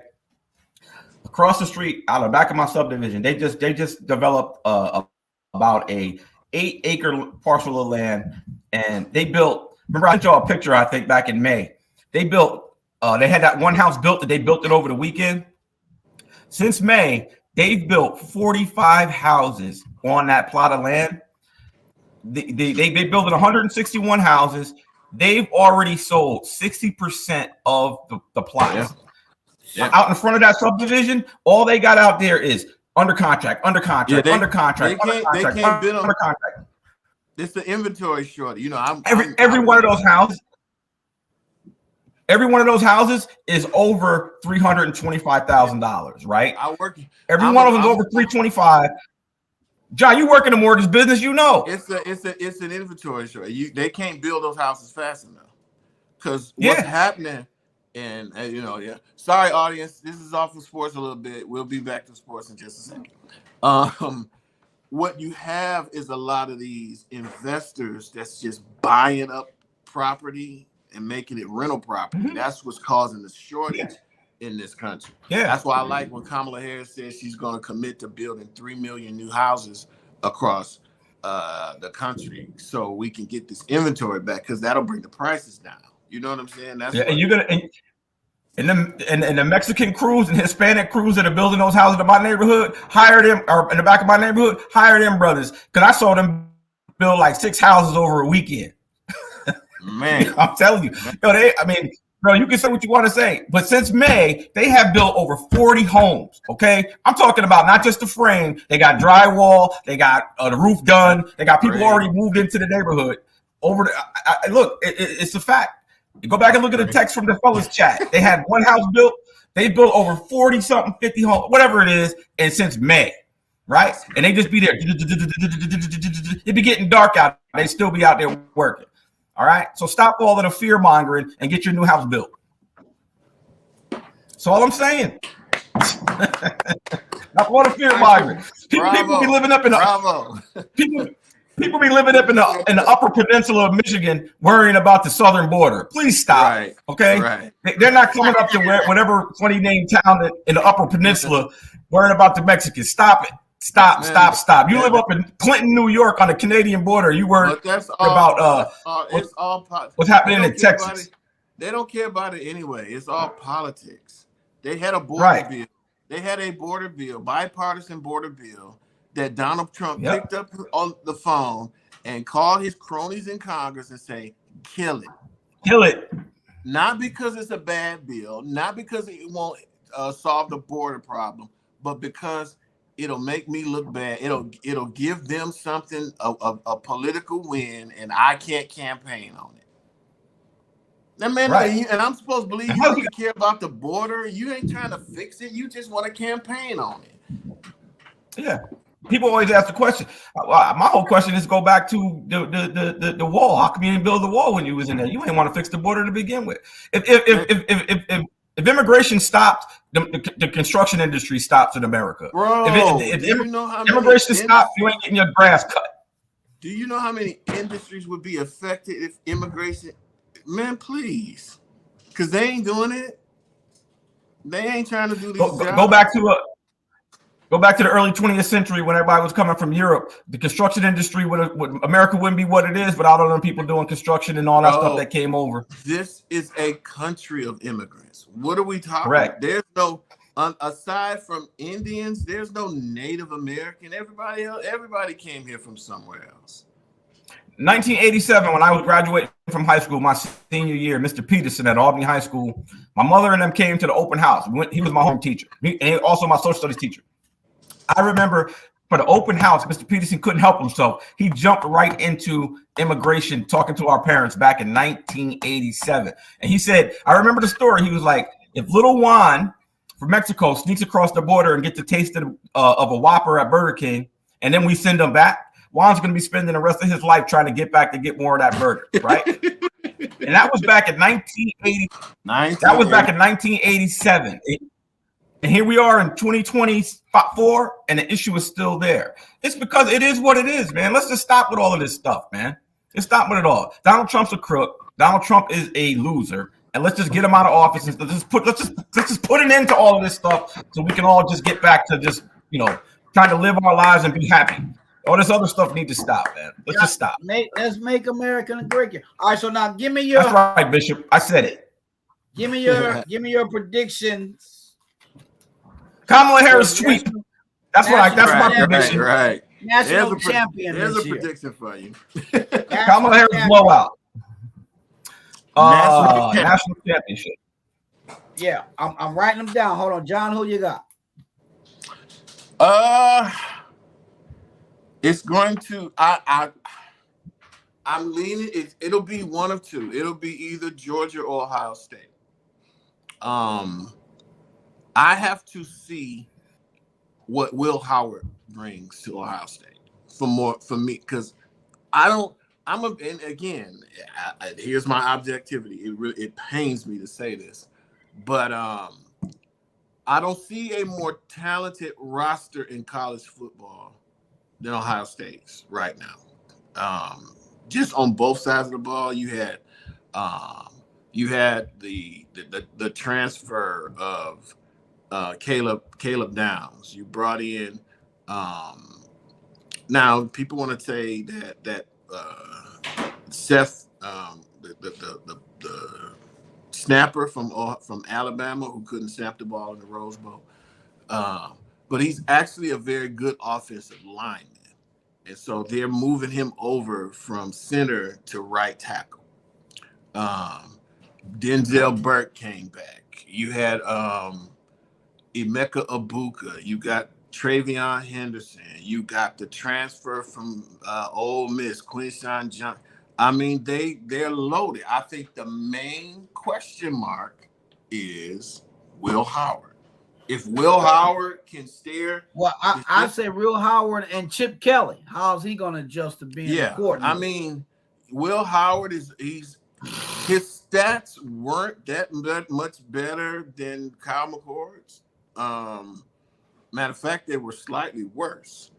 across the street, out of the back of my subdivision, they just developed about a 8-acre parcel of land, and they built. Remember, I sent y'all a picture, I think, back in May. They built. They had that one house built that they built it over the weekend. Since May, they've built 45 houses on that plot of land. They built 161 houses. They've already sold 60% of the plots. Yeah. Out in front of that subdivision, all they got out there is under contract. They can't bid on under contract. It's the inventory shortage. You know, every one of those houses. Every one of those houses is over $325,000, right? Every one of them is over $325,000. John, you work in the mortgage business, you know. It's an inventory shortage. They can't build those houses fast enough because what's happening. And sorry, audience. This is off of sports a little bit. We'll be back to sports in just a second. What you have is a lot of these investors that's just buying up property and making it rental property. Mm-hmm. That's what's causing the shortage in this country. Yeah, that's why I like when Kamala Harris says she's going to commit to building 3 million new houses across the country, so we can get this inventory back, because that'll bring the prices down. You know what I'm saying? That's and you're gonna and the Mexican crews and Hispanic crews that are building those houses in my neighborhood, hire them, or in the back of my neighborhood, hire them brothers, because I saw them build like 6 houses over a weekend. Man, I'm telling you, bro, you can say what you want to say, but since May, they have built over 40 homes. Okay, I'm talking about not just the frame. They got drywall. They got the roof done. They got people already moved into the neighborhood. Look, it's a fact. You go back and look at the text from the fellas chat. They had one house built. They built over 40 something, 50 homes, whatever it is, and since May, right? And they just be there. It'd be getting dark out. They still be out there working. All right. So stop all of the fear mongering and get your new house built. That's all I'm saying. Not all the fear mongering. People be living up in the people be living up in the Upper Peninsula of Michigan, worrying about the southern border. Please stop. Right. Okay. Right. They're not coming up to whatever funny name town in the Upper Peninsula, worrying about the Mexicans. Stop it. Stop. You live up in Clinton, New York, on the Canadian border. You worry about what's happening in Texas. They don't care about it anyway. It's all politics. They had a border bill. They had a border bill, bipartisan border bill, that Donald Trump picked up on the phone and called his cronies in Congress and say, kill it. Not because it's a bad bill, not because it won't solve the border problem, but because it'll make me look bad. It'll give them something, a political win, and I can't campaign on it. That man, and I'm supposed to believe you don't care about the border. You ain't trying to fix it. You just want to campaign on it. Yeah. People always ask the question. My whole question is go back to the wall. How come you didn't build the wall when you was in there? You ain't want to fix the border to begin with. If immigration stopped, the construction industry stops in America. Bro, if immigration stopped, you ain't getting your grass cut. Do you know how many industries would be affected if immigration? Man, please, because they ain't doing it. They ain't trying to do these jobs. Go back to Go back to the early 20th century when everybody was coming from Europe. The construction industry America wouldn't be what it is without all them people doing construction and all that stuff that came over. This is a country of immigrants. What are we talking? Correct. There's no aside from Indians, there's no Native American. Everybody came here from somewhere else. 1987, when I was graduating from high school, my senior year, Mr. Peterson at Albany High School, my mother and them came to the open house. He was my home teacher, and also my social studies teacher. I remember for the open house, Mr. Peterson couldn't help himself. He jumped right into immigration, talking to our parents back in 1987. And he said, I remember the story. He was like, if little Juan from Mexico sneaks across the border and gets a taste of a Whopper at Burger King, and then we send him back, Juan's going to be spending the rest of his life trying to get back to get more of that burger, right? And that was back in 1980. That was back in 1987. And here we are in 2024, and the issue is still there. It's because it is what it is, man. Let's just stop with all of this stuff, man. Let's stop with it all. Donald Trump's a crook. Donald Trump is a loser. And let's just get him out of office and let's just put an end to all of this stuff so we can all just get back to just, trying to live our lives and be happy. All this other stuff needs to stop, man. Let's just stop. Let's make America great again. All right, so now give me your. That's right, Bishop. I said it. Give me your predictions. Kamala Harris tweet. That's my prediction. Right. National champion. There's a prediction for you. Kamala Harris blowout. National championship. Yeah, I'm writing them down. Hold on, John. Who you got? It's going to. I'm leaning. It'll be one of two. It'll be either Georgia or Ohio State. I have to see what Will Howard brings to Ohio State for me, because and again, here's my objectivity. It pains me to say this, but I don't see a more talented roster in college football than Ohio State's right now. Just on both sides of the ball, you had the transfer of Caleb Downs. You brought in now people want to say that Seth, the snapper from Alabama who couldn't snap the ball in the Rose Bowl, but he's actually a very good offensive lineman, and so they're moving him over from center to right tackle. Denzel Burke came back. You had Emeka Ibuka. You got Travion Henderson. You got the transfer from Ole Miss, Quinshawn Johnson. I mean, they're loaded. I think the main question mark is Will Howard. If Will Howard can stare, well, I say Will Howard and Chip Kelly. How's he going to adjust to being the coordinator? I mean, Will Howard his stats weren't that much better than Kyle McCord's. Matter of fact, they were slightly worse.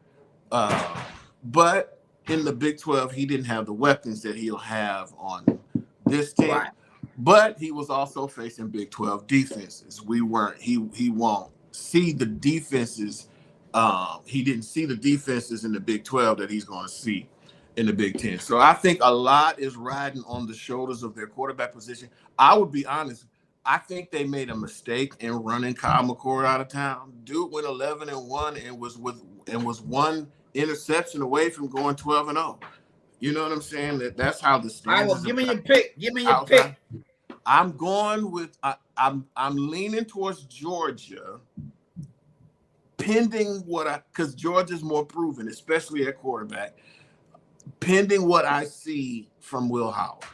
But in the Big 12, he didn't have the weapons that he'll have on this team. Right. But he was also facing Big 12 defenses. He won't see the defenses. He didn't see the defenses in the Big 12 that he's going to see in the Big 10. So I think a lot is riding on the shoulders of their quarterback position. I would be honest. I think they made a mistake in running Kyle McCord out of town. Dude went 11-1 and was one interception away from going 12-0. You know what I'm saying? That's how the stands. All right, well, give me your pick. Give me your pick. I'm going with. I'm leaning towards Georgia, pending because Georgia's more proven, especially at quarterback. Pending what I see from Will Howard.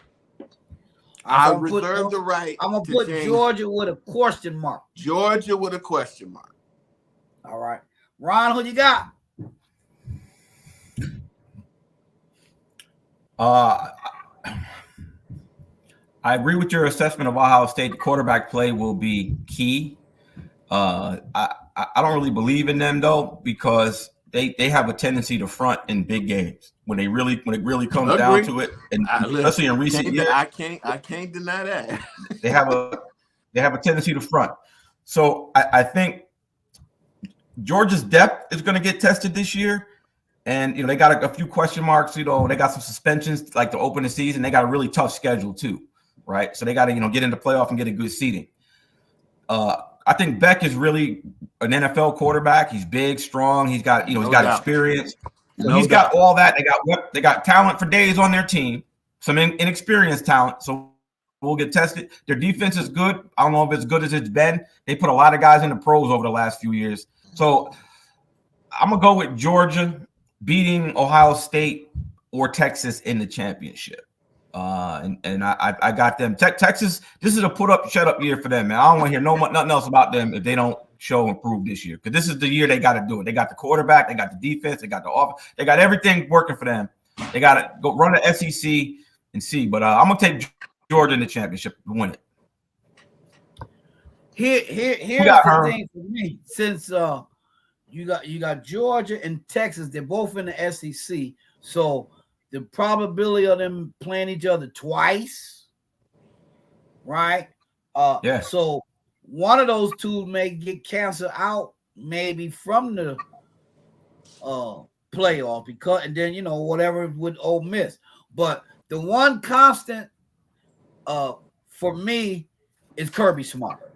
I reserve the right. I'm going to put Georgia with a question mark. Georgia with a question mark. All right. Ron, who you got? I agree with your assessment of Ohio State. The quarterback play will be key. I don't really believe in them, though, because they have a tendency to front in big games when it really comes down to it, and especially in recent years. I can't deny that. they have a tendency to front. So I think Georgia's depth is going to get tested this year. And, they got a few question marks. They got some suspensions like to open the season. They got a really tough schedule too, right? So they got to, get into playoff and get a good seeding. I think Beck is really an NFL quarterback. He's big, strong. He's got, he's got experience. So he's got all that. They got talent for days on their team, some inexperienced talent. So we'll get tested. Their defense is good. I don't know if it's good as it's been. They put a lot of guys in the pros over the last few years. So I'm going to go with Georgia beating Ohio State or Texas in the championship. And I got them. Texas, this is a put up, shut up year for them, man. I don't want to hear nothing else about them if they don't show and prove this year. Because this is the year they got to do it. They got the quarterback, they got the defense, they got the offense, they got everything working for them. They got to go run the SEC and see. But I'm gonna take Georgia in the championship to win it. Here's the thing for me. Since you got Georgia and Texas, they're both in the SEC, so the probability of them playing each other twice, right? Yeah. So one of those two may get canceled out, maybe from the playoff, because and then whatever with Ole Miss. But the one constant for me is Kirby Smart.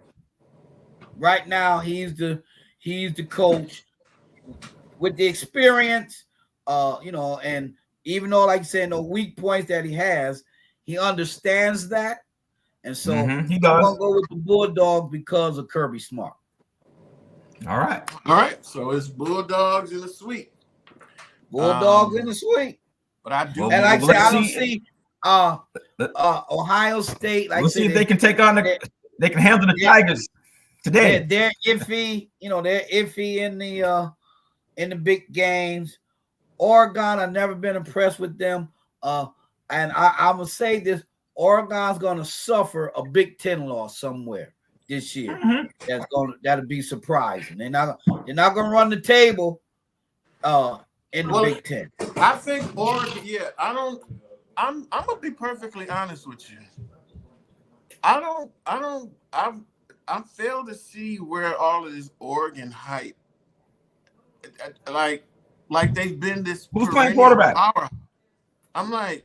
Right now, he's the coach with the experience, and even though, like you said, no weak points that he has, he understands that. And so he does. I'm going to go with the Bulldogs because of Kirby Smart. All right. So it's Bulldogs in the sweep. Bulldogs in the sweep. But I do. And like I said, I don't see Ohio State. Like we'll see if they can take on they can handle the Tigers today. They're iffy. They're iffy in the big games. Oregon, I've never been impressed with them. And I'm going to say this, Oregon's going to suffer a Big Ten loss somewhere this year. That'll be surprising. They're not going to run the table in the Big Ten. I think Oregon, I'm going to be perfectly honest with you. I fail to see where all of this Oregon hype, like they've been this. Who's playing quarterback? I'm like,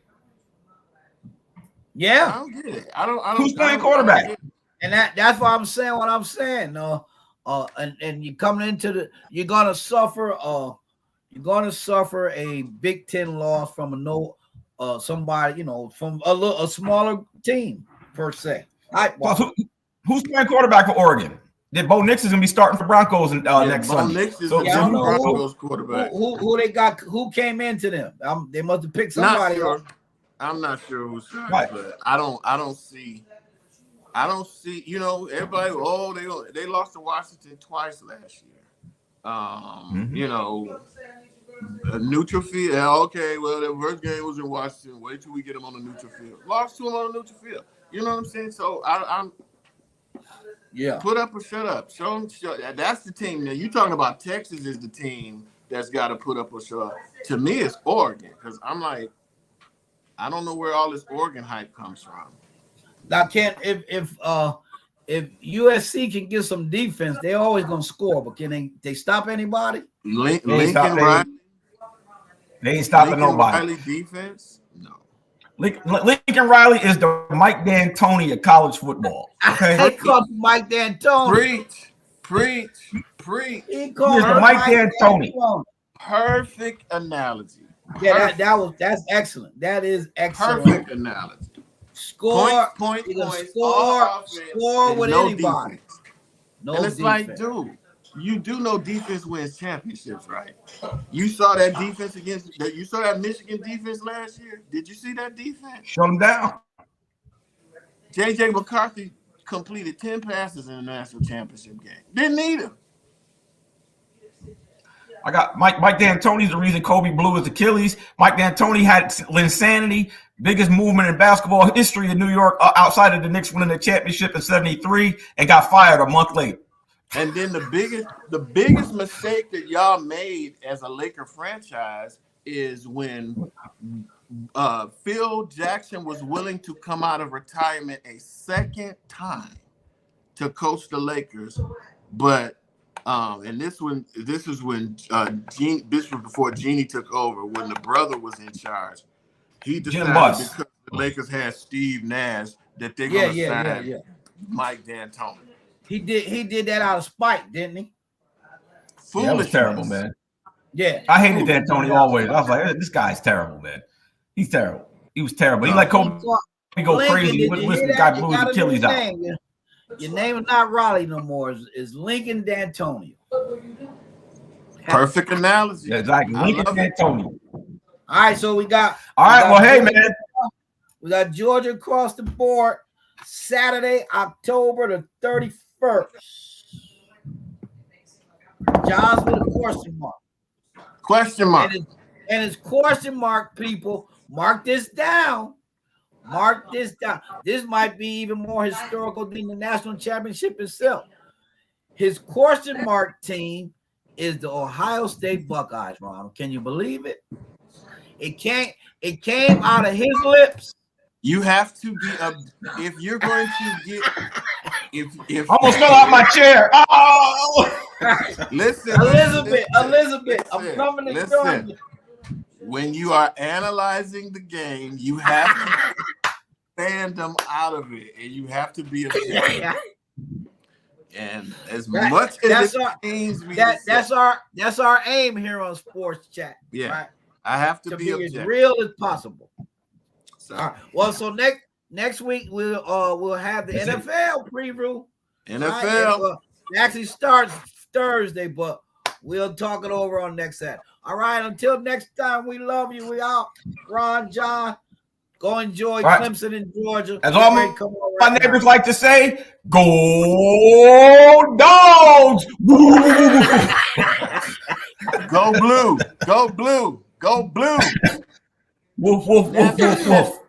yeah. I don't get it. I don't. Who's playing quarterback? And that's why I'm saying what I'm saying. And you're coming into you're gonna suffer. You're gonna suffer a Big Ten loss from somebody from a smaller team per se. Who's playing quarterback for Oregon? Bo Nix is gonna be starting for Broncos next Sunday. Nix is Broncos quarterback. Who they got? Who came into them? They must have picked somebody. Not sure. I'm not sure who's right. But I don't see. Everybody. They lost to Washington twice last year. A neutral field. Okay, well, the first game was in Washington. Wait till we get them on the neutral field. Lost to them on the neutral field. You know what I'm saying? So I'm. Yeah. Put up or shut up. Show. That's the team. Now you talking about Texas is the team that's got to put up or shut up. To me, it's Oregon because I'm like, I don't know where all this Oregon hype comes from. Now, if USC can get some defense, they're always gonna score. But can they stop anybody? Lincoln Riley. They ain't stopping nobody. Riley defense. No. Lincoln Riley is the Mike D'Antoni of college football. Okay? They call him Mike D'Antoni. Preach. He called the Mike D'Antoni. Perfect analogy. Yeah, that's excellent. That is excellent. Perfect analogy. Score, point, score with no anybody. Defense. No and it's defense. like, dude, you do know defense wins championships, right? You saw that defense you saw that Michigan defense last year. Did you see that defense? Shut them down. JJ McCarthy completed 10 passes in the national championship game. Didn't need him. I got Mike D'Antoni's the reason Kobe blew his Achilles. Mike D'Antoni had insanity, biggest movement in basketball history in New York outside of the Knicks winning the championship in '73 and got fired a month later. And then the biggest mistake that y'all made as a Laker franchise is when Phil Jackson was willing to come out of retirement a second time to coach the Lakers, but And this is when this was before Jeannie took over, when the brother was in charge. He decided because the Lakers had Steve Nash that they're gonna sign Mike D'Antoni. He did that out of spite, didn't he? Yeah, that was terrible, man. Yeah, I hated D'Antoni always. I was like, this guy's terrible, man. He's terrible. He was terrible. He let Kobe go crazy with the guy blew his Achilles out. Your name is not Raleigh no more. It's Lincoln D'Antonio. Perfect analogy. Yeah, exactly. Lincoln D'Antonio. All right, so we got. All right, well, hey, man. We got Georgia across the board Saturday, October the 31st. John's with a question mark. Question mark. And it's question mark, people. Mark this down. Mark this down. This might be even more historical than the national championship itself. His question mark team is the Ohio State Buckeyes, Ronald. Can you believe it? It came out of his lips. You have to be if you're going to get if almost fell out my chair. Oh, listen, Elizabeth, I'm coming to join you. When you are analyzing the game, you have to stand them out of it, and you have to be objective. And as much as it pains me, that's our aim here on Sports Chat. Yeah, right? I have to be objective. as real as possible. So, all right. Well, so next week we'll have the NFL preview. NFL it actually starts Thursday, but we'll talk it over on next Saturday. All right. Until next time, we love you. We out. Ron, John, go enjoy Clemson and Georgia. As all my neighbors like to say, go Dogs! Go blue! Go blue! Go blue! Woof, woof, woof, woof, woof.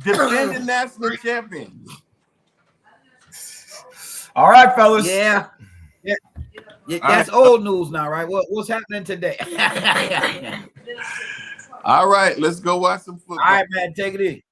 Defending national champion. All right, fellas. Yeah, that's old news now, right? What's happening today? All right, let's go watch some football. All right, man, take it easy.